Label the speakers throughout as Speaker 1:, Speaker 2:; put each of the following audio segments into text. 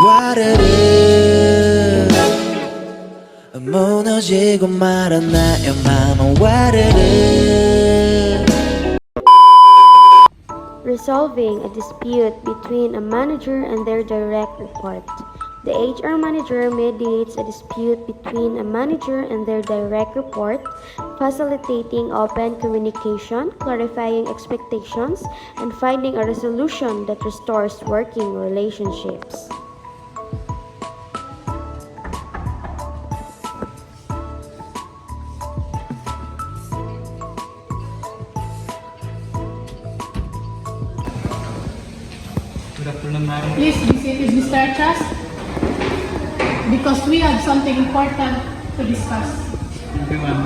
Speaker 1: 와르르 무너지고 말았나요 맘은 와르르.
Speaker 2: Resolving a dispute between a manager and their direct report. The HR manager mediates a dispute between a manager and their direct report, facilitating open communication, clarifying expectations, and finding a resolution that restores working relationships.
Speaker 3: Good afternoon, ma'am.
Speaker 4: Please be seated, Mr. Achas, because we have something important to discuss.
Speaker 3: Thank you, ma'am.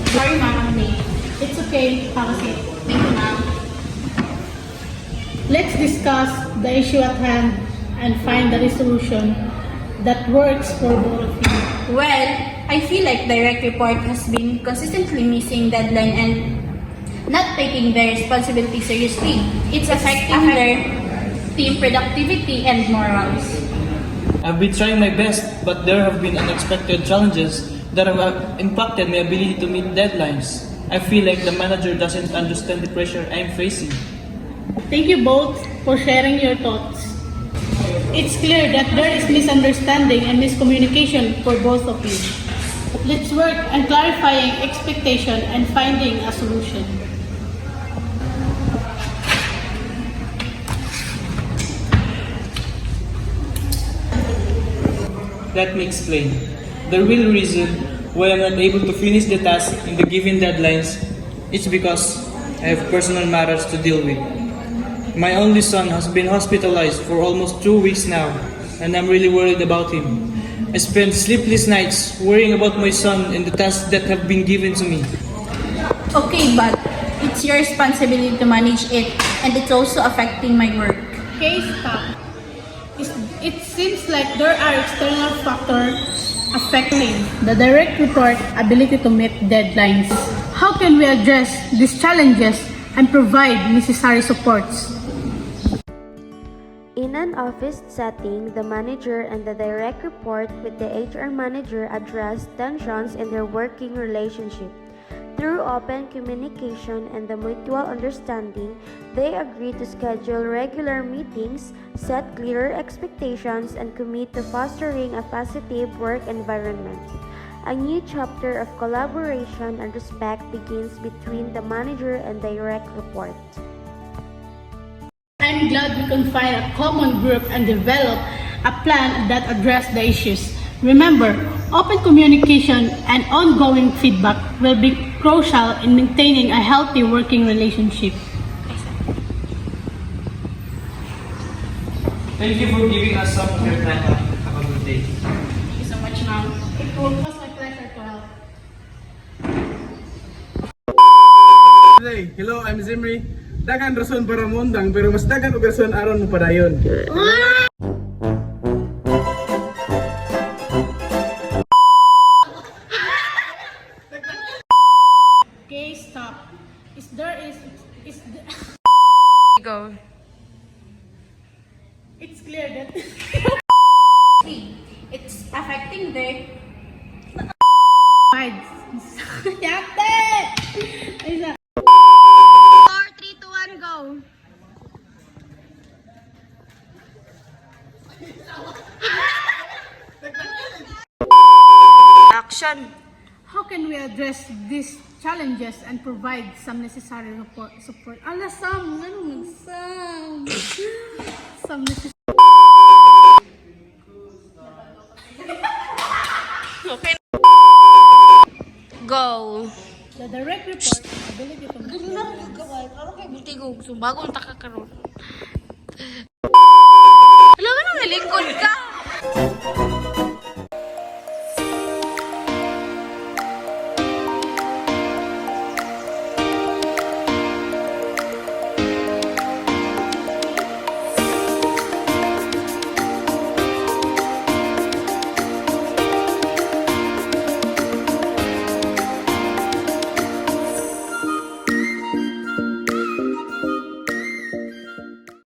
Speaker 4: Sorry, ma'am. It's okay. Have a seat. Thank you, ma'am. Let's discuss the issue at hand and find the resolution that works for both of you.
Speaker 5: Well, I feel like direct report has been consistently missing deadline and not taking their responsibility seriously. It's affecting their team productivity and morals.
Speaker 3: I've been trying my best, but there have been unexpected challenges that have impacted my ability to meet deadlines. I feel like the manager doesn't understand the pressure I'm facing.
Speaker 4: Thank you both for sharing your thoughts. It's clear that there is misunderstanding and miscommunication for both of you. Let's work on clarifying expectation and finding a solution.
Speaker 3: Let me explain. The real reason why I'm not able to finish the task in the given deadlines is because I have personal matters to deal with. My only son has been hospitalized for almost 2 weeks now, and I'm really worried about him. I spend sleepless nights worrying about my son and the tasks that have been given to me.
Speaker 5: Okay, but it's your responsibility to manage it, and it's also affecting my work.
Speaker 4: Okay, stop. It seems like there are external factors affecting the direct report ability to meet deadlines. How can we address these challenges and provide necessary supports?
Speaker 2: In an office setting, the manager and the direct report with the HR manager address tensions in their working relationship. Through open communication and the mutual understanding, they agree to schedule regular meetings, set clearer expectations, and commit to fostering a positive work environment. A new chapter of collaboration and respect begins between the manager and direct report.
Speaker 4: I'm glad we can find a common group and develop a plan that addresses the issues. Remember, open communication and ongoing feedback will be crucial in maintaining a healthy working relationship.
Speaker 3: Thank you for giving us some of your time. Have a good day.
Speaker 5: Thank you so much, ma'am.
Speaker 4: It was my pleasure to help.
Speaker 6: Hello, I'm Zimri. Dagan rason para mundang pero mas dagan og rason aron mo padayon.
Speaker 4: Okay, stop.
Speaker 5: Go.
Speaker 4: It's clear that
Speaker 5: It's affecting their
Speaker 4: Yate! Isa.
Speaker 5: 4, 3, 2, 1, go. Action.
Speaker 4: How can we address these challenges and provide some necessary support? Ala, some necessary.
Speaker 5: Okay. Go.
Speaker 4: The direct report ability to
Speaker 5: Ano kayo buti ko. So, bagong takakaroon.